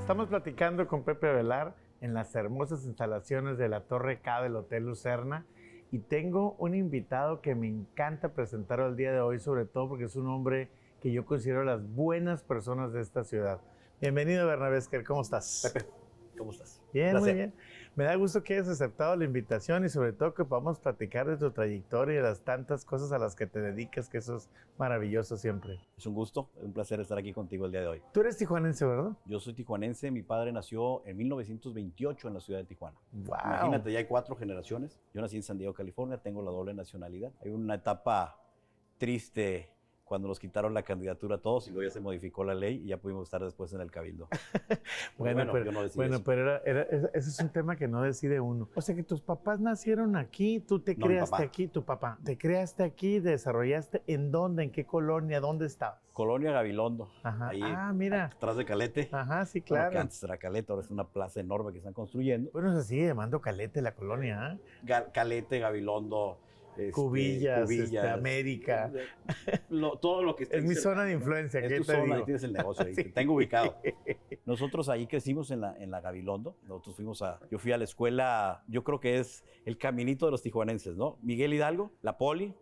Estamos platicando con Pepe Velar en las hermosas instalaciones de la Torre K del Hotel Lucerna y tengo un invitado que me encanta presentar el día de hoy, sobre todo porque es un hombre que yo considero las buenas personas de esta ciudad. Bienvenido, Bernabé Esquer, ¿cómo estás? Pepe, ¿cómo estás? Bien, Placer. muy bien. Me da gusto que hayas aceptado la invitación y sobre todo que podamos platicar de tu trayectoria y de las tantas cosas a las que te dedicas, que eso es maravilloso siempre. Es un gusto, es un placer estar aquí contigo el día de hoy. Tú eres tijuanense, ¿verdad? Yo soy tijuanense, mi padre nació en 1928 en la ciudad de Tijuana. Wow. Imagínate, ya hay 4 generaciones. Yo nací en San Diego, California, tengo la doble nacionalidad. Hay una etapa triste cuando nos quitaron la candidatura a todos y luego ya se modificó la ley y ya pudimos estar después en el cabildo. Bueno, yo no decidí eso. pero ese es un tema que no decide uno. O sea que tus papás nacieron aquí, tú te No, mi creaste papá. aquí, tu papá. Te creaste aquí, desarrollaste, ¿en dónde? ¿En qué colonia? ¿Dónde estabas? Colonia Gabilondo, Ajá. ahí Mira. atrás de Calete. Ajá, sí, Bueno, claro. que antes era Calete, ahora es una plaza enorme que están construyendo. Bueno, se sigue llamando Calete la colonia, ¿eh? Calete, Gabilondo, Cubillas, América. Todo lo que está Es mi zona de influencia, es ¿qué tu te zona, digo? ahí tienes el negocio, ahí Sí. te tengo ubicado. Nosotros ahí crecimos en la Gabilondo. Yo fui a la escuela, yo creo que es el caminito de los tijuanenses, ¿no? Miguel Hidalgo, la Poli,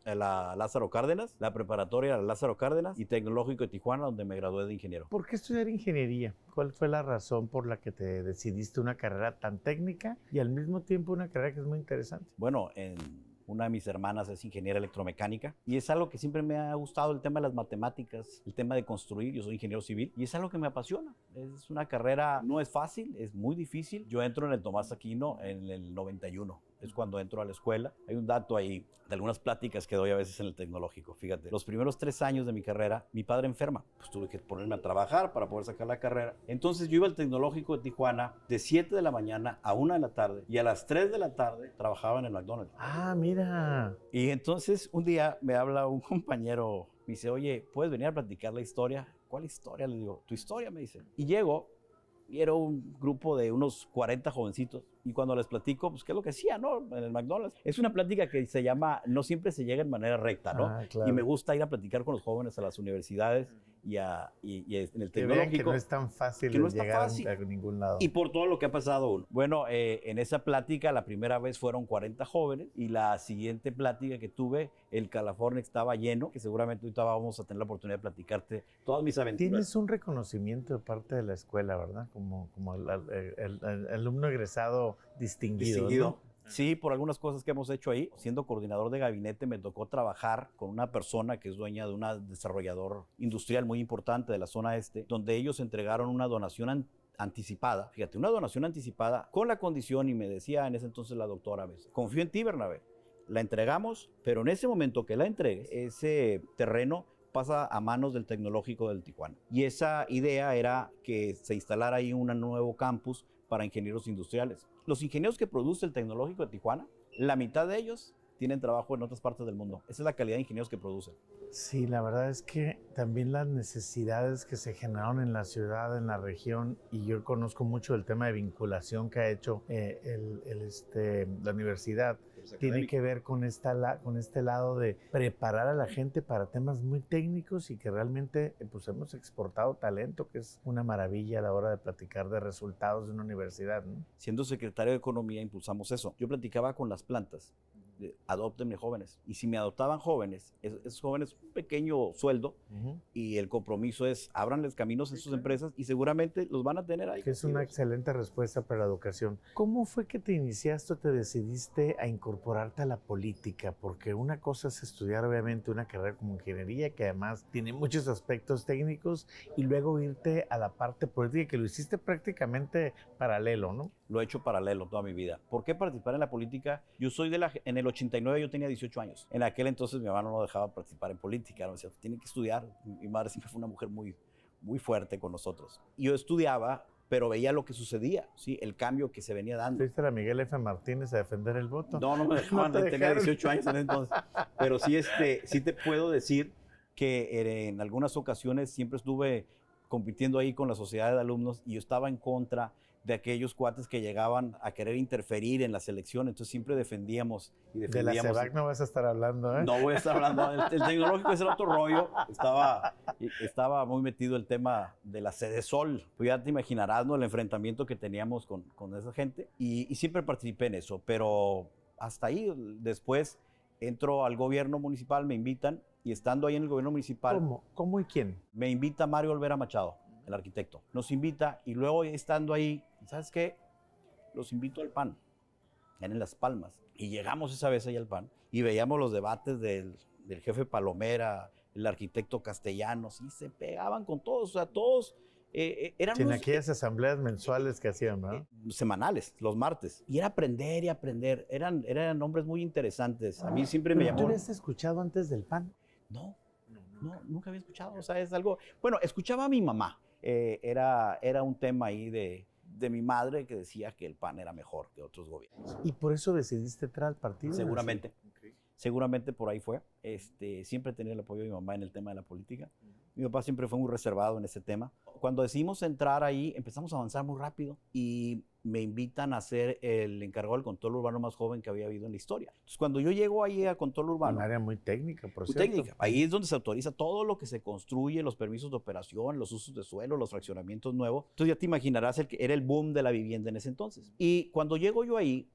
la Lázaro Cárdenas, la preparatoria la Lázaro Cárdenas y Tecnológico de Tijuana, donde me gradué de ingeniero. ¿Por qué estudiar ingeniería? ¿Cuál fue la razón por la que te decidiste una carrera tan técnica y al mismo tiempo una carrera que es muy interesante? Bueno, una de mis hermanas es ingeniera electromecánica y es algo que siempre me ha gustado, el tema de las matemáticas, el tema de construir. Yo soy ingeniero civil y es algo que me apasiona. Es una carrera, no es fácil, es muy difícil. Yo entro en el Tomás Aquino en el 91. Es cuando entro a la escuela. Hay un dato ahí de algunas pláticas que doy a veces en el tecnológico. Fíjate, los primeros 3 años de mi carrera, mi padre enferma. Pues tuve que ponerme a trabajar para poder sacar la carrera. Entonces yo iba al Tecnológico de Tijuana de 7 de la mañana a 1 de la tarde y a las 3 de la tarde trabajaba en el McDonald's. Ah, mira. Y entonces un día me habla un compañero, me dice, oye, ¿puedes venir a platicar la historia? ¿Cuál historia? Le digo, tu historia, me dice. Y llego y era un grupo de unos 40 jovencitos. Y cuando les platico, pues, ¿qué es lo que hacía, no? En el McDonald's. Es una plática que se llama, no siempre se llega en manera recta, ¿no? Ah, claro. Y me gusta ir a platicar con los jóvenes a las universidades y en el Que vean que tecnológico. no es tan fácil que no está llegar fácil. a ningún lado. Y por todo lo que ha pasado uno. Bueno, en esa plática, la primera vez fueron 40 jóvenes y la siguiente plática que tuve, el California estaba lleno, que seguramente ahorita vamos a tener la oportunidad de platicarte todas mis aventuras. Tienes un reconocimiento de parte de la escuela, ¿verdad? Como el alumno egresado distinguido, ¿no? Sí, por algunas cosas que hemos hecho ahí. Siendo coordinador de gabinete, me tocó trabajar con una persona que es dueña de un desarrollador industrial muy importante de la zona este, donde ellos entregaron una donación anticipada. Fíjate, una donación anticipada con la condición, y me decía en ese entonces la doctora, ¿ves? Confío en ti, Bernabé. La entregamos, pero en ese momento que la entregues, ese terreno pasa a manos del Tecnológico del Tijuana. Y esa idea era que se instalara ahí un nuevo campus para ingenieros industriales. Los ingenieros que produce el Tecnológico de Tijuana, la mitad de ellos tienen trabajo en otras partes del mundo. Esa es la calidad de ingenieros que producen. Sí, la verdad es que también las necesidades que se generaron en la ciudad, en la región, y yo conozco mucho el tema de vinculación que ha hecho la universidad, tiene que ver con este lado de preparar a la gente para temas muy técnicos y que realmente pues hemos exportado talento, que es una maravilla a la hora de platicar de resultados de una universidad, ¿no? Siendo secretario de Economía impulsamos eso. Yo platicaba con las plantas. Adóptenme jóvenes. Y si me adoptaban jóvenes, esos jóvenes un pequeño sueldo y el compromiso es ábranles caminos en sus empresas y seguramente los van a tener ahí. Que es una excelente respuesta para la educación. ¿Cómo fue que te iniciaste o te decidiste a incorporarte a la política? Porque una cosa es estudiar obviamente una carrera como ingeniería, que además tiene muchos aspectos técnicos, y luego irte a la parte política, que lo hiciste prácticamente paralelo, ¿no? Lo he hecho paralelo toda mi vida. ¿Por qué participar en la política? Yo soy en el 89 yo tenía 18 años. En aquel entonces mi mamá no dejaba participar en política. Me decía, tiene que estudiar. Mi madre siempre fue una mujer muy, muy fuerte con nosotros. Y yo estudiaba, pero veía lo que sucedía, ¿sí? El cambio que se venía dando. ¿Fuiste a Miguel F. Martínez a defender el voto? No me dejaban, ¿No te tenía dejaron? 18 años en ese entonces. Pero sí, sí te puedo decir que en algunas ocasiones siempre estuve compitiendo ahí con la sociedad de alumnos y yo estaba en contra de aquellos cuates que llegaban a querer interferir en las elecciones. Entonces siempre defendíamos y defendíamos. De la CEVAC no vas a estar hablando, ¿eh? No voy a estar hablando. El tecnológico es el otro rollo. Estaba muy metido el tema de la Sedesol. Pues ya te imaginarás, ¿no? El enfrentamiento que teníamos con esa gente. Y siempre participé en eso. Pero hasta ahí, después entro al gobierno municipal, me invitan. Y estando ahí en el gobierno municipal... ¿Cómo? ¿Cómo y quién? Me invita Mario Olvera Machado, el arquitecto. Nos invita y luego estando ahí, ¿sabes qué? Los invito al PAN, en Las Palmas. Y llegamos esa vez ahí al PAN y veíamos los debates del jefe Palomera, el arquitecto Castellanos, y se pegaban con todos, o sea, todos eran en aquellas asambleas mensuales que hacían, ¿no? Semanales, los martes. Y era aprender y aprender. Eran hombres muy interesantes. A mí siempre me llamó... ¿Tú habías escuchado antes del PAN? No, nunca había escuchado. O sea, es algo... Bueno, escuchaba a mi mamá. Era un tema ahí de mi madre que decía que el PAN era mejor que otros gobiernos. ¿Y por eso decidiste entrar al partido? Seguramente. Okay. Seguramente por ahí fue. Siempre tenía el apoyo de mi mamá en el tema de la política. Mi papá siempre fue muy reservado en ese tema. Cuando decidimos entrar ahí, empezamos a avanzar muy rápido y me invitan a ser el encargado del control urbano más joven que había habido en la historia. Entonces, cuando yo llego ahí a control urbano... Un área muy técnica, por cierto. Muy técnica. Ahí es donde se autoriza todo lo que se construye, los permisos de operación, los usos de suelo, los fraccionamientos nuevos. Entonces, ya te imaginarás, era el boom de la vivienda en ese entonces. Y cuando llego yo ahí,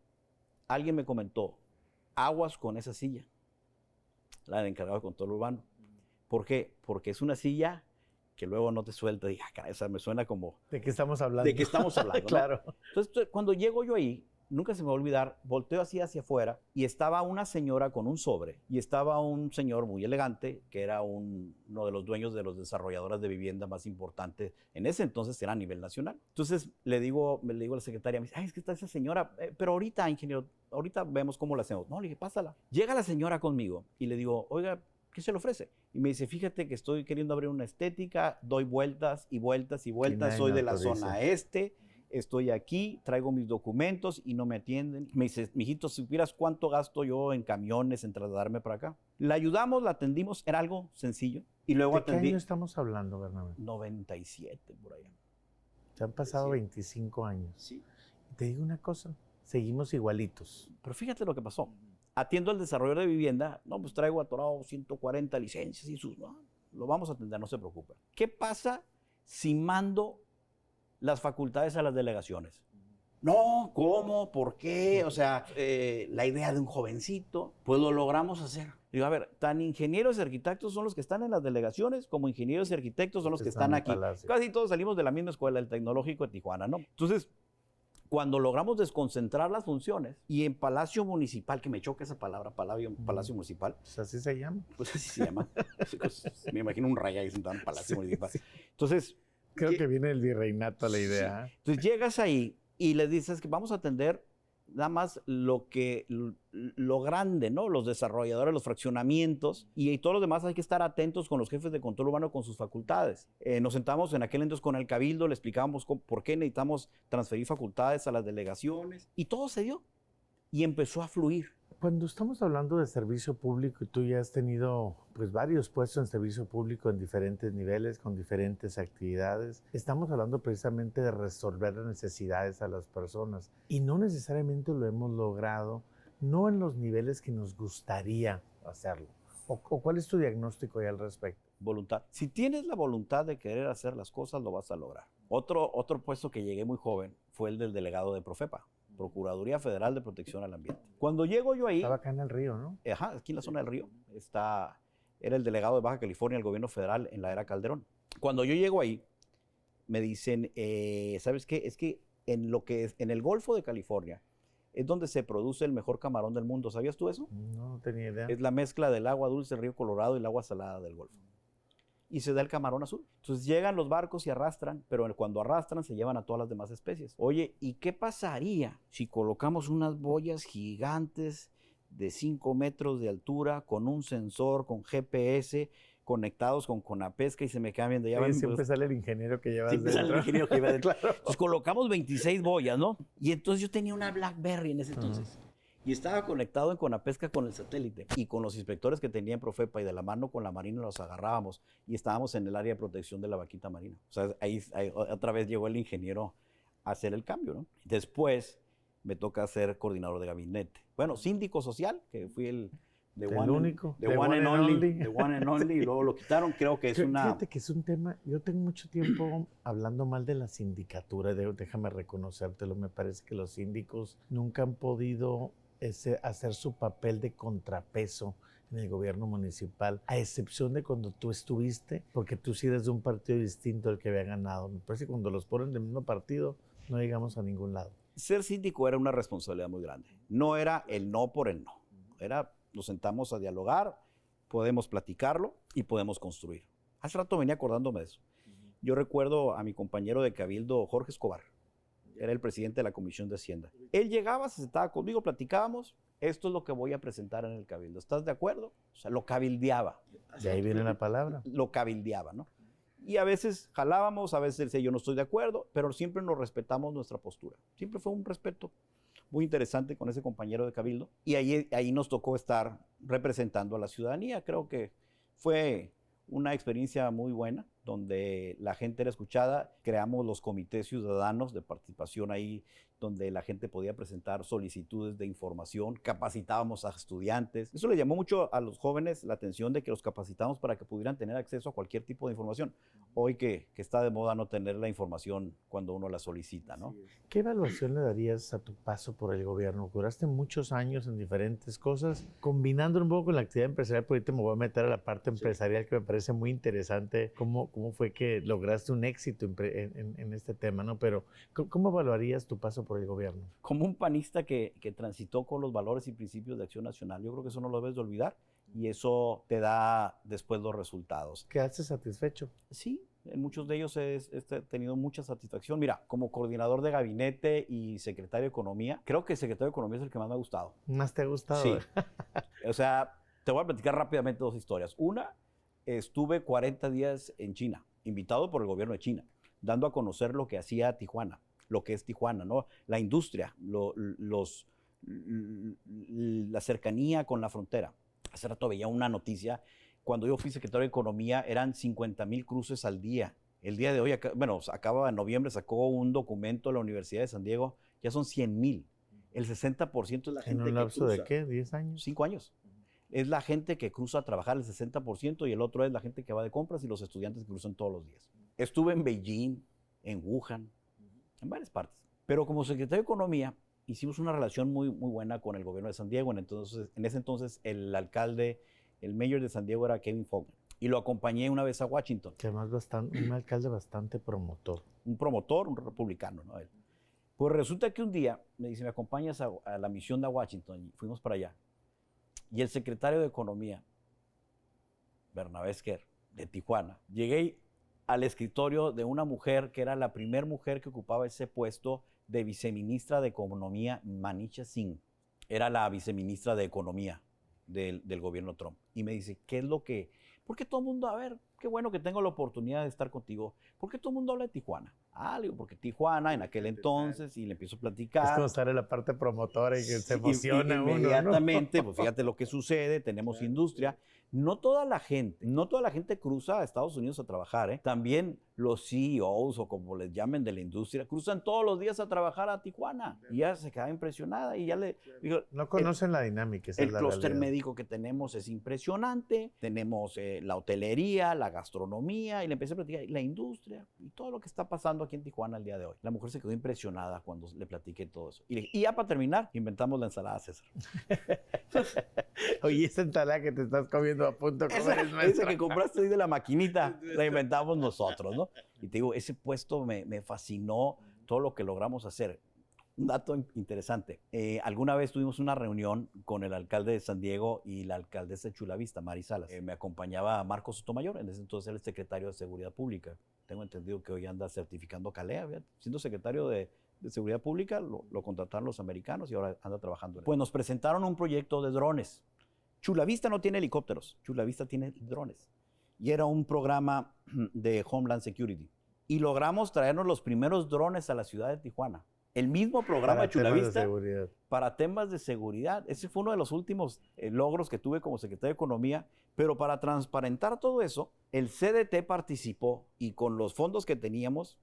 alguien me comentó, aguas con esa silla, la del encargado de control urbano. ¿Por qué? Porque es una silla que luego no te suelta. Y caray, o sea, me suena como... ¿De qué estamos hablando? De qué estamos hablando, Claro. ¿no? Entonces, cuando llego yo ahí, nunca se me va a olvidar, volteo así hacia afuera y estaba una señora con un sobre y estaba un señor muy elegante que era uno de los dueños de los desarrolladoras de vivienda más importantes en ese entonces, era a nivel nacional. Entonces le digo a la secretaria, me dice, ay, es que está esa señora, pero ahorita, ingeniero, ahorita vemos cómo la hacemos. No, le dije, pásala. Llega la señora conmigo y le digo, oiga, ¿qué se le ofrece? Y me dice, fíjate que estoy queriendo abrir una estética, doy vueltas y vueltas y vueltas, soy de la zona este, estoy aquí, traigo mis documentos y no me atienden. Me dice, mijito, si supieras cuánto gasto yo en camiones, en trasladarme para acá. La ayudamos, la atendimos, era algo sencillo. Y luego ¿De qué año estamos hablando, Bernabé? 97, por allá. Se han pasado 25 años. Sí. Te digo una cosa, seguimos igualitos. Pero fíjate lo que pasó. Atiendo al desarrollador de vivienda, no, pues traigo atorado 140 licencias y lo vamos a atender, no se preocupe. ¿Qué pasa si mando las facultades a las delegaciones? No, ¿cómo? ¿Por qué? O sea, la idea de un jovencito, pues lo logramos hacer. Digo, a ver, tan ingenieros y arquitectos son los que están en las delegaciones como ingenieros y arquitectos son los que están aquí. Casi todos salimos de la misma escuela, el Tecnológico de Tijuana, ¿no? Entonces, cuando logramos desconcentrar las funciones y en Palacio Municipal, que me choca esa palabra, Palacio Municipal. Pues así se llama. Pues así se llama. Me imagino un rey ahí sentado en Palacio Municipal. Sí. Entonces... Creo que viene el virreinato a la idea. Sí. Entonces llegas ahí y le dices que vamos a atender nada más lo grande, ¿no? Los desarrolladores, los fraccionamientos y todos los demás hay que estar atentos con los jefes de control urbano con sus facultades. Nos sentamos en aquel entonces con el Cabildo, le explicábamos por qué necesitamos transferir facultades a las delegaciones y todo se dio y empezó a fluir. Cuando estamos hablando de servicio público y tú ya has tenido pues varios puestos en servicio público en diferentes niveles, con diferentes actividades, estamos hablando precisamente de resolver las necesidades a las personas y no necesariamente lo hemos logrado, no en los niveles que nos gustaría hacerlo. ¿O cuál es tu diagnóstico ya al respecto? Voluntad. Si tienes la voluntad de querer hacer las cosas, lo vas a lograr. Otro puesto que llegué muy joven fue el del delegado de Profepa, Procuraduría Federal de Protección al Ambiente. Cuando llego yo ahí... Estaba acá en el Río, ¿no? Ajá, aquí en la zona del Río. Era el delegado de Baja California del gobierno federal en la era Calderón. Cuando yo llego ahí, me dicen, ¿sabes qué? Es que en el Golfo de California es donde se produce el mejor camarón del mundo. ¿Sabías tú eso? No tenía idea. Es la mezcla del agua dulce del río Colorado y el agua salada del Golfo. Y se da el camarón azul. Entonces llegan los barcos y arrastran, pero cuando arrastran se llevan a todas las demás especies. Oye, ¿y qué pasaría si colocamos unas boyas gigantes de 5 metros de altura con un sensor, con GPS, conectados con Conapesca y se me cambian de llave? Siempre sale el ingeniero que lleva dentro. Siempre sale el ingeniero que lleva dentro. Claro. Entonces colocamos 26 boyas, ¿no? Y entonces yo tenía una BlackBerry en ese entonces. Y estaba conectado en Conapesca con el satélite y con los inspectores que tenía en Profepa y de la mano con la Marina los agarrábamos y estábamos en el área de protección de la vaquita marina. O sea, ahí otra vez llegó el ingeniero hacer el cambio, ¿no? Después me toca ser coordinador de gabinete. Bueno, síndico social, que fui el único, the one and only, y luego lo quitaron. Creo que es Fíjate que es un tema, yo tengo mucho tiempo hablando mal de la sindicatura, déjame reconocértelo, me parece que los síndicos nunca han podido hacer su papel de contrapeso en el gobierno municipal, a excepción de cuando tú estuviste, porque tú sí eres de un partido distinto al que había ganado. Me parece que cuando los ponen del mismo partido, no llegamos a ningún lado. Ser síndico era una responsabilidad muy grande. No era el no por el no. Nos sentamos a dialogar, podemos platicarlo y podemos construir. Hace rato venía acordándome de eso. Yo recuerdo a mi compañero de Cabildo, Jorge Escobar. Era el presidente de la Comisión de Hacienda. Él llegaba, se sentaba conmigo, platicábamos. Esto es lo que voy a presentar en el Cabildo. ¿Estás de acuerdo? O sea, lo cabildeaba. De ahí viene la palabra. Lo cabildeaba, ¿no? Y a veces jalábamos, a veces él decía, yo no estoy de acuerdo, pero siempre nos respetamos nuestra postura. Siempre fue un respeto muy interesante con ese compañero de Cabildo. Y ahí nos tocó estar representando a la ciudadanía. Creo que fue una experiencia muy buena, donde la gente era escuchada. Creamos los comités ciudadanos de participación ahí, donde la gente podía presentar solicitudes de información, capacitábamos a estudiantes. Eso le llamó mucho a los jóvenes la atención, de que los capacitamos para que pudieran tener acceso a cualquier tipo de información. Hoy que está de moda no tener la información cuando uno la solicita, ¿no? ¿Qué evaluación le darías a tu paso por el gobierno? Duraste muchos años en diferentes cosas, combinando un poco con la actividad empresarial, porque ahorita me voy a meter a la parte empresarial, que me parece muy interesante. ¿Cómo fue que lograste un éxito en este tema, ¿no? Pero, ¿cómo evaluarías tu paso por el gobierno? Como un panista que transitó con los valores y principios de Acción Nacional, yo creo que eso no lo debes de olvidar, y eso te da después los resultados. ¿Quedaste satisfecho? Sí, en muchos de ellos he tenido mucha satisfacción. Mira, como coordinador de gabinete y secretario de Economía, creo que el secretario de Economía es el que más me ha gustado. ¿Más te ha gustado? Sí. O sea, te voy a platicar rápidamente dos historias. Una, estuve 40 días en China, invitado por el gobierno de China, dando a conocer lo que hacía Tijuana, lo que es Tijuana, ¿no? La industria, la cercanía con la frontera. Hace rato veía una noticia. Cuando yo fui secretario de Economía, eran 50,000 cruces al día. El día de hoy, acaba en noviembre, sacó un documento la Universidad de San Diego, ya son 100,000. El 60% es la gente que cruza. ¿En un lapso de qué? ¿10 años? 5 años. Es la gente que cruza a trabajar el 60%, y el otro es la gente que va de compras y los estudiantes que cruzan todos los días. Estuve en Beijing, en Wuhan, en varias partes. Pero como secretario de Economía, hicimos una relación muy, muy buena con el gobierno de San Diego. En ese entonces, el mayor de San Diego era Kevin Faulkner. Y lo acompañé una vez a Washington. Que además un alcalde bastante promotor. Un promotor, un republicano, ¿no? Pues resulta que un día me dice, ¿me acompañas a la misión de Washington? Y fuimos para allá. Y el secretario de Economía, Bernabé Esquer, de Tijuana, llegué al escritorio de una mujer que era la primera mujer que ocupaba ese puesto de viceministra de Economía, Manisha Singh. Era la viceministra de Economía del gobierno Trump. Y me dice, ¿qué es lo que...? ¿Por qué todo el mundo, a ver, qué bueno que tengo la oportunidad de estar contigo? ¿Por qué todo el mundo habla de Tijuana? Le digo, porque Tijuana en aquel entonces, y le empiezo a platicar. Es como estar en la parte promotora y que se emociona uno, inmediatamente, ¿no? Pues fíjate lo que sucede, tenemos industria. No toda la gente cruza a Estados Unidos a trabajar, ¿eh? También los CEOs, o como les llamen, de la industria, cruzan todos los días a trabajar a Tijuana. Y ya se queda impresionada y ya le digo, no conocen la dinámica. El clúster médico que tenemos es impresionante. Tenemos la hotelería, la gastronomía, y le empecé a platicar la industria y todo lo que está pasando aquí en Tijuana el día de hoy. La mujer se quedó impresionada cuando le platiqué todo eso. Y ya para terminar, inventamos la ensalada César. Oye, esa ensalada que te estás comiendo a punto de comer es nuestra. Esa que compraste ahí de la maquinita, la inventamos nosotros, ¿no? Y te digo, ese puesto me fascinó todo lo que logramos hacer. Un dato interesante. Alguna vez tuvimos una reunión con el alcalde de San Diego y la alcaldesa de Chula Vista, Mari Salas. Me acompañaba Marcos Sotomayor, en ese entonces era el secretario de Seguridad Pública. Tengo entendido que hoy anda certificando CALEA. Siendo secretario de Seguridad Pública, lo contrataron los americanos y ahora anda trabajando. Pues nos presentaron un proyecto de drones. Chula Vista no tiene helicópteros, Chula Vista tiene drones. Y era un programa de Homeland Security. Y logramos traernos los primeros drones a la ciudad de Tijuana. El mismo programa de Chula Vista para temas de seguridad. Ese fue uno de los últimos logros que tuve como secretario de Economía. Pero para transparentar todo eso, el CDT participó y con los fondos que teníamos,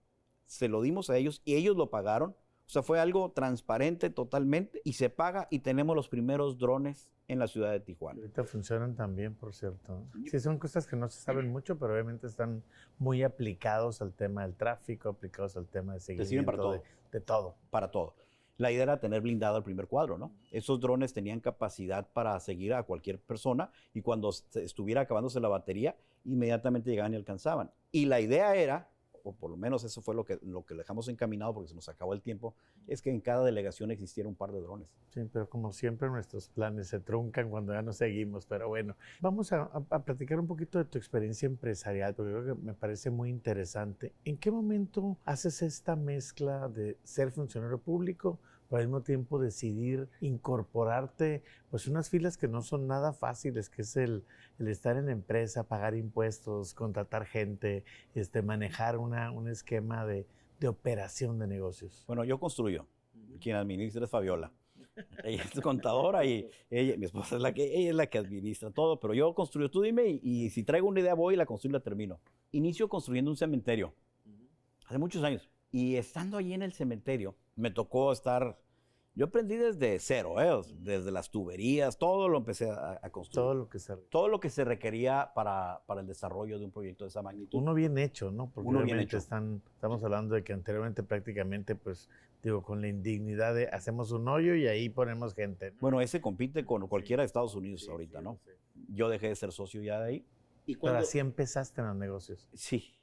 se lo dimos a ellos y ellos lo pagaron. O sea, fue algo transparente totalmente y se paga y tenemos los primeros drones en la ciudad de Tijuana. Ahorita funcionan también, por cierto. Sí, son cosas que no se saben mucho, pero obviamente están muy aplicados al tema del tráfico, aplicados al tema de seguimiento para todo. De todo. Para todo. La idea era tener blindado el primer cuadro, ¿no? Esos drones tenían capacidad para seguir a cualquier persona y cuando estuviera acabándose la batería, inmediatamente llegaban y alcanzaban. Y la idea era, o por lo menos eso fue lo que dejamos encaminado porque se nos acabó el tiempo, es que en cada delegación existiera un par de drones. Sí, pero como siempre nuestros planes se truncan cuando ya no seguimos, pero bueno. Vamos a platicar un poquito de tu experiencia empresarial, porque creo que me parece muy interesante. ¿En qué momento haces esta mezcla de ser funcionario público, pero al mismo tiempo decidir incorporarte pues unas filas que no son nada fáciles, que es el estar en empresa, pagar impuestos, contratar gente, manejar un esquema de operación de negocios? Bueno, yo construyo. Quien administra es Fabiola. Ella es contadora y mi esposa ella es la que administra todo, pero yo construyo. Tú dime y si traigo una idea voy y la construyo y la termino. Inicio construyendo un cementerio hace muchos años. Y estando allí en el cementerio, me tocó yo aprendí desde cero, desde las tuberías, todo lo empecé a construir. Todo lo que se requería para el desarrollo de un proyecto de esa magnitud. Uno bien hecho, ¿no? Porque Uno bien hecho. Estamos hablando de que anteriormente prácticamente, pues, con la indignidad de hacemos un hoyo y ahí ponemos gente, ¿no? Bueno, ese compite con cualquiera de Estados Unidos ahorita, ¿no? Yo dejé de ser socio ya de ahí. Pero así empezaste en los negocios. Sí.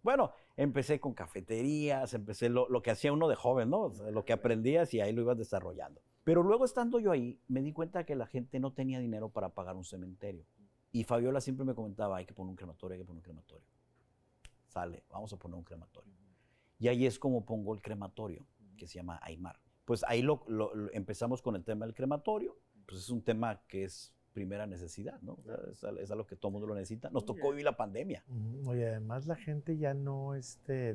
Bueno, empecé con cafeterías, empecé lo que hacía uno de joven, ¿no? O sea, lo que aprendías y ahí lo ibas desarrollando. Pero luego estando yo ahí, me di cuenta que la gente no tenía dinero para pagar un cementerio. Y Fabiola siempre me comentaba, hay que poner un crematorio, hay que poner un crematorio. Sale, vamos a poner un crematorio. Y ahí es como pongo el crematorio, que se llama Aymar. Pues ahí empezamos con el tema del crematorio. Pues es un tema que es primera necesidad, ¿no? O sea, es algo que todo el mundo lo necesita. Nos tocó vivir la pandemia. Oye, además la gente ya no,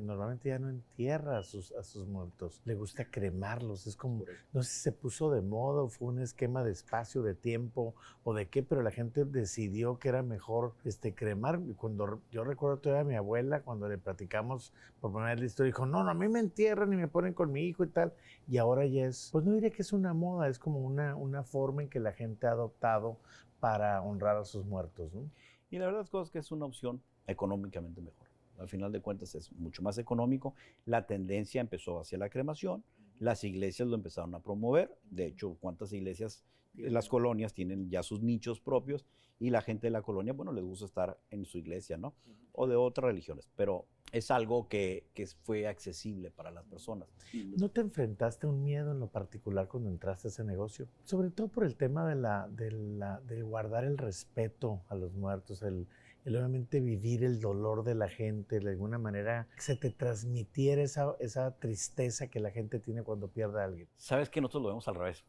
normalmente ya no entierra a sus muertos. Le gusta cremarlos. Es como, no sé si se puso de moda o fue un esquema de espacio, de tiempo o de qué, pero la gente decidió que era mejor cremar. Cuando yo recuerdo todavía a mi abuela, cuando le platicamos por primera vez la historia, dijo, no, a mí me entierran y me ponen con mi hijo y tal. Y ahora ya pues no diría que es una moda, es como una forma en que la gente ha adoptado para honrar a sus muertos, ¿no? Y la verdad es que es una opción económicamente mejor. Al final de cuentas es mucho más económico. La tendencia empezó hacia la cremación. Las iglesias lo empezaron a promover. De hecho, ¿cuántas iglesias en las colonias tienen ya sus nichos propios? Y la gente de la colonia, bueno, les gusta estar en su iglesia, ¿no? O de otras religiones. Pero es algo que fue accesible para las personas. ¿No te enfrentaste a un miedo en lo particular cuando entraste a ese negocio? Sobre todo por el tema de guardar el respeto a los muertos, el obviamente vivir el dolor de la gente, de alguna manera que se te transmitiera esa tristeza que la gente tiene cuando pierde a alguien. Sabes que nosotros lo vemos al revés.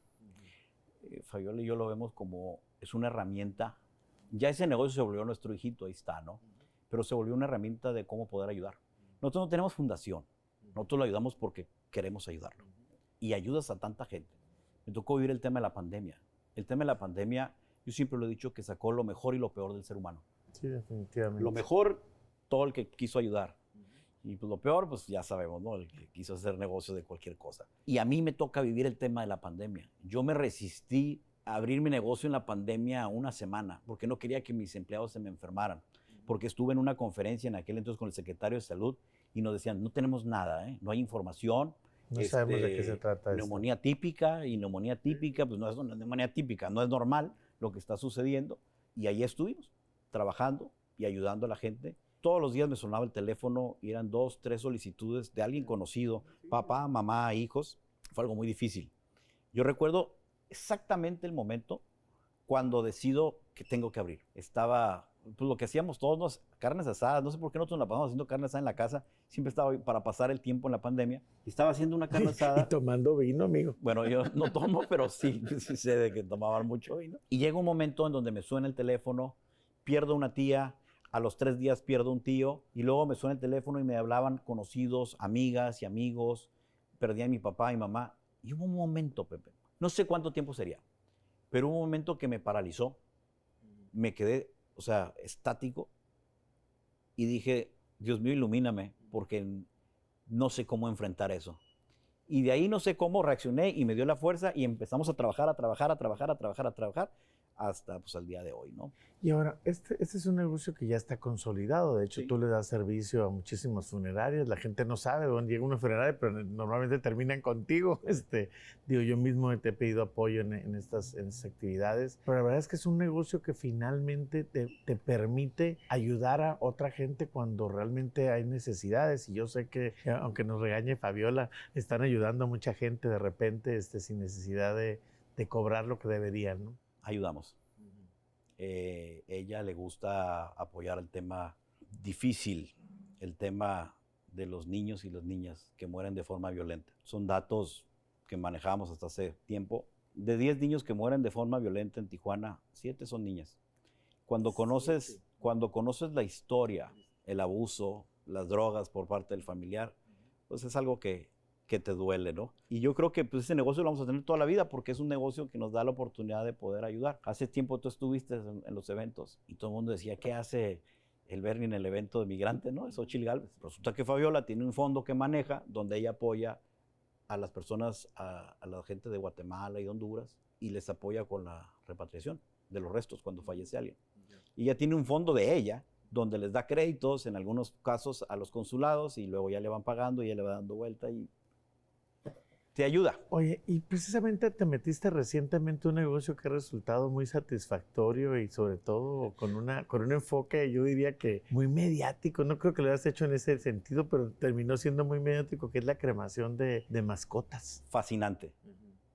Fabiola y yo lo vemos como es una herramienta. Ya ese negocio se volvió nuestro hijito, ahí está, ¿no? Pero se volvió una herramienta de cómo poder ayudar. Nosotros no tenemos fundación. Nosotros lo ayudamos porque queremos ayudarlo. Y ayudas a tanta gente. Me tocó vivir el tema de la pandemia. El tema de la pandemia, yo siempre lo he dicho, que sacó lo mejor y lo peor del ser humano. Sí, definitivamente. Lo mejor, todo el que quiso ayudar. Y pues lo peor, pues ya sabemos, ¿no? El que quiso hacer negocio de cualquier cosa. Y a mí me toca vivir el tema de la pandemia. Yo me resistí a abrir mi negocio en la pandemia una semana porque no quería que mis empleados se me enfermaran. Porque estuve en una conferencia en aquel entonces con el secretario de Salud y nos decían, no tenemos nada, no hay información. No sabemos de qué se trata neumonía típica, y neumonía típica, pues no es una neumonía típica, no es normal lo que está sucediendo. Y ahí estuvimos, trabajando y ayudando a la gente. Todos los días me sonaba el teléfono y eran 2, 3 solicitudes de alguien conocido, papá, mamá, hijos. Fue algo muy difícil. Yo recuerdo exactamente el momento cuando decido que tengo que abrir. Estaba, pues lo que hacíamos todos, carnes asadas, no sé por qué nosotros la pasamos haciendo carne asada en la casa, siempre estaba para pasar el tiempo en la pandemia, y estaba haciendo una carne asada. Y tomando vino, amigo. Bueno, yo no tomo, pero sí sé de que tomaban mucho vino. Y llega un momento en donde me suena el teléfono, pierdo una tía, a los 3 días pierdo un tío, y luego me suena el teléfono y me hablaban conocidos, amigas y amigos, perdí a mi papá y mamá. Y hubo un momento, Pepe, no sé cuánto tiempo sería, pero hubo un momento que me paralizó, me quedé, o sea, estático, y dije, Dios mío, ilumíname, porque no sé cómo enfrentar eso. Y de ahí no sé cómo reaccioné y me dio la fuerza y empezamos a trabajar, hasta pues el día de hoy, ¿no? Y ahora, este es un negocio que ya está consolidado. De hecho, Sí. tú le das servicio a muchísimas funerarias. La gente no sabe dónde llega una funeraria, pero normalmente terminan contigo. Yo mismo te he pedido apoyo en estas actividades. Pero la verdad es que es un negocio que finalmente te permite ayudar a otra gente cuando realmente hay necesidades. Y yo sé que, aunque nos regañe Fabiola, están ayudando a mucha gente de repente sin necesidad de cobrar lo que deberían, ¿no? Ayudamos. Ella le gusta apoyar el tema difícil, el tema de los niños y las niñas que mueren de forma violenta. Son datos que manejamos hasta hace tiempo. De 10 niños que mueren de forma violenta en Tijuana, 7 son niñas. Cuando conoces la historia, el abuso, las drogas por parte del familiar, pues es algo que te duele, ¿no? Y yo creo que pues, ese negocio lo vamos a tener toda la vida porque es un negocio que nos da la oportunidad de poder ayudar. Hace tiempo tú estuviste en los eventos y todo el mundo decía, ¿qué hace el Bernie en el evento de migrante? ¿No? Es Xochitl Gálvez. Resulta que Fabiola tiene un fondo que maneja donde ella apoya a las personas, a la gente de Guatemala y de Honduras y les apoya con la repatriación de los restos cuando fallece alguien. Y ella tiene un fondo de ella donde les da créditos, en algunos casos a los consulados y luego ya le van pagando y ella le va dando vuelta y te ayuda. Oye, y precisamente te metiste recientemente en un negocio que ha resultado muy satisfactorio y sobre todo con un enfoque, yo diría que muy mediático. No creo que lo hayas hecho en ese sentido, pero terminó siendo muy mediático, que es la cremación de mascotas. Fascinante,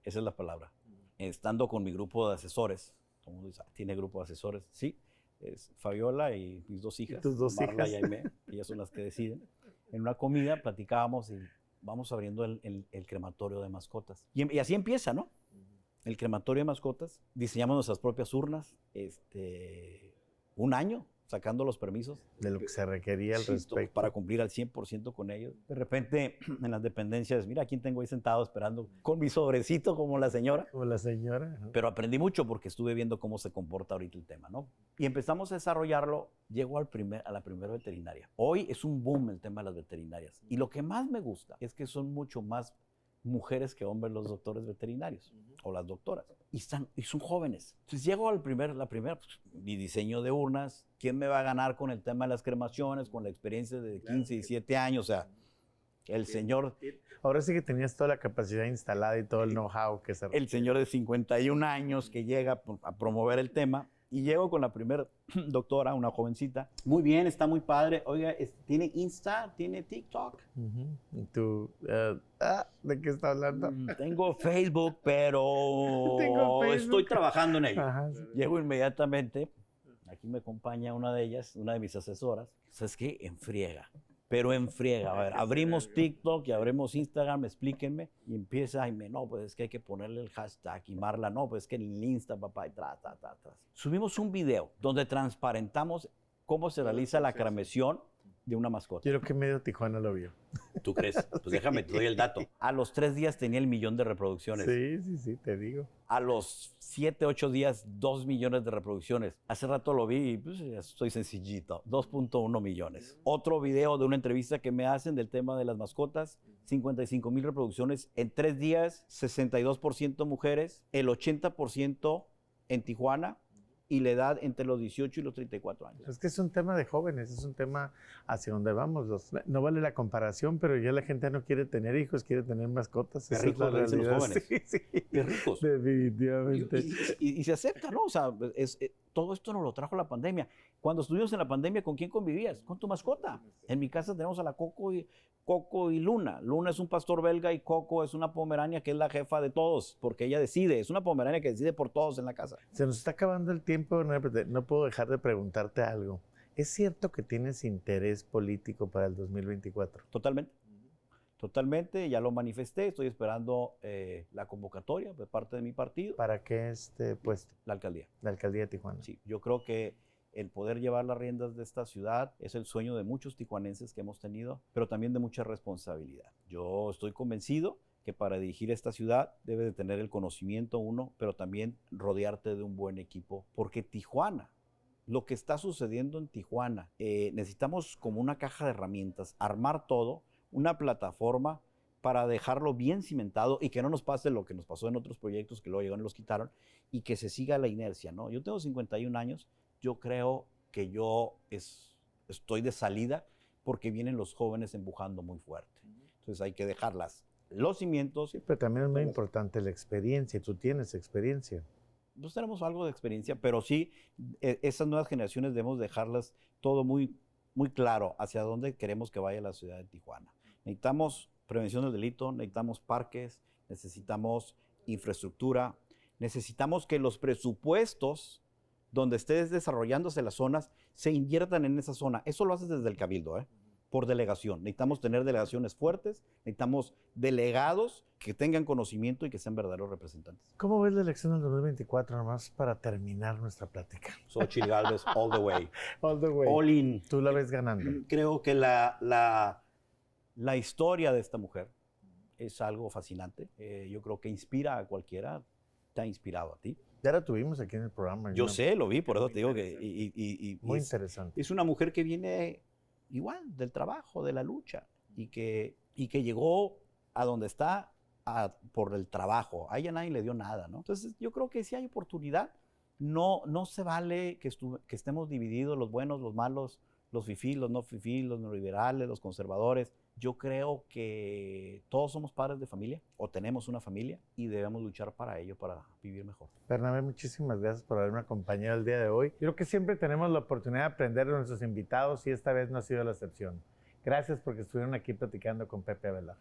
esa es la palabra. Estando con mi grupo de asesores, como dice, tiene grupo de asesores, sí, es Fabiola y mis 2 hijas, tus 2 Marla hijas. y Aimé, ellas son las que deciden. En una comida platicábamos y vamos abriendo el crematorio de mascotas. Y así empieza, ¿no? El crematorio de mascotas. Diseñamos nuestras propias urnas. Un año sacando los permisos. De lo que se requería al respecto. Para cumplir al 100% con ellos. De repente, en las dependencias, mira, ¿quién tengo ahí sentado esperando con mi sobrecito como la señora? Como la señora. Pero aprendí mucho porque estuve viendo cómo se comporta ahorita el tema, ¿no? Y empezamos a desarrollarlo, llegó a la primera veterinaria. Hoy es un boom el tema de las veterinarias. Y lo que más me gusta es que son mucho más mujeres que hombres los doctores veterinarios o las doctoras. Y son jóvenes. Entonces llego la primera, pues, mi diseño de urnas. ¿Quién me va a ganar con el tema de las cremaciones, con la experiencia de 15 y 17 años? O sea, el señor... Ahora sí que tenías toda la capacidad instalada y todo el know-how que se requiere. El señor de 51 años que llega a promover el tema. Y llego con la primera doctora, una jovencita. Muy bien, está muy padre. Oiga, ¿tiene Insta? ¿Tiene TikTok? ¿Y tú? ¿De qué está hablando? Tengo Facebook, pero Tengo Facebook. estoy trabajando en ello. Ajá, sí. Llego inmediatamente. Aquí me acompaña una de ellas, una de mis asesoras. ¿Sabes qué? En friega. Pero en friega. A ver, abrimos TikTok y abrimos Instagram, explíquenme. Y empieza, no, pues es que hay que ponerle el hashtag. Y Marla, no, pues es que en el Insta, papá, y tras. Subimos un video donde transparentamos cómo se realiza la cremación de una mascota. Quiero que medio Tijuana lo vio. ¿Tú crees? Pues déjame, te doy el dato. A los 3 días tenía el 1,000,000 de reproducciones. Sí, te digo. A los 7, 8 días, 2 millones de reproducciones. Hace rato lo vi y pues estoy sencillito. 2.1 millones. Otro video de una entrevista que me hacen del tema de las mascotas. 55,000 reproducciones en 3 días. 62% mujeres. El 80% en Tijuana. Y la edad entre los 18 y los 34 años. Es que es un tema de jóvenes, es un tema hacia donde vamos. No vale la comparación, pero ya la gente no quiere tener hijos, quiere tener mascotas. Qué ricos le dicen los jóvenes. Sí. Qué ricos. Definitivamente. Y se acepta, ¿no? O sea, todo esto nos lo trajo la pandemia. Cuando estuvimos en la pandemia, ¿con quién convivías? Con tu mascota. En mi casa tenemos a la Coco y Luna. Luna es un pastor belga y Coco es una pomerania que es la jefa de todos, porque ella decide. Es una pomerania que decide por todos en la casa. Se nos está acabando el tiempo, no puedo dejar de preguntarte algo. ¿Es cierto que tienes interés político para el 2024? Totalmente. Totalmente, ya lo manifesté. Estoy esperando la convocatoria de parte de mi partido. ¿Para qué puesto? La alcaldía. La alcaldía de Tijuana. Sí, yo creo que el poder llevar las riendas de esta ciudad es el sueño de muchos tijuanenses que hemos tenido, pero también de mucha responsabilidad. Yo estoy convencido que para dirigir esta ciudad debes de tener el conocimiento uno, pero también rodearte de un buen equipo, porque Tijuana, lo que está sucediendo en Tijuana, necesitamos como una caja de herramientas, armar todo, una plataforma para dejarlo bien cimentado y que no nos pase lo que nos pasó en otros proyectos que luego llegaron y los quitaron y que se siga la inercia, ¿no? Yo tengo 51 años, yo creo que estoy de salida porque vienen los jóvenes empujando muy fuerte. Entonces hay que dejarlas los cimientos. Sí, pero también es muy importante la experiencia. Tú tienes experiencia. Pues tenemos algo de experiencia, pero sí, esas nuevas generaciones debemos dejarlas todo muy, muy claro hacia dónde queremos que vaya la ciudad de Tijuana. Necesitamos prevención del delito, necesitamos parques, necesitamos infraestructura, necesitamos que los presupuestos donde estés desarrollándose las zonas se inviertan en esa zona. Eso lo haces desde el Cabildo, por delegación. Necesitamos tener delegaciones fuertes, necesitamos delegados que tengan conocimiento y que sean verdaderos representantes. ¿Cómo ves la elección del 2024, nomás para terminar nuestra plática? Xochitl Gálvez, all the way. All the way. All in. Tú la ves ganando. Creo que la historia de esta mujer es algo fascinante. Yo creo que inspira a cualquiera. Te ha inspirado a ti. Ya la tuvimos aquí en el programa. Yo sé, lo vi, por eso te digo que... Muy interesante. Es una mujer que viene igual del trabajo, de la lucha, y que llegó a donde está por el trabajo. A ella nadie le dio nada, ¿no? Entonces yo creo que si hay oportunidad, no se vale que estemos divididos, los buenos, los malos, los fifís, los no fifís, los neoliberales, los conservadores. Yo creo que todos somos padres de familia o tenemos una familia y debemos luchar para ello, para vivir mejor. Bernabé, muchísimas gracias por haberme acompañado el día de hoy. Yo creo que siempre tenemos la oportunidad de aprender de nuestros invitados y esta vez no ha sido la excepción. Gracias porque estuvieron aquí platicando con Pepe Avelar.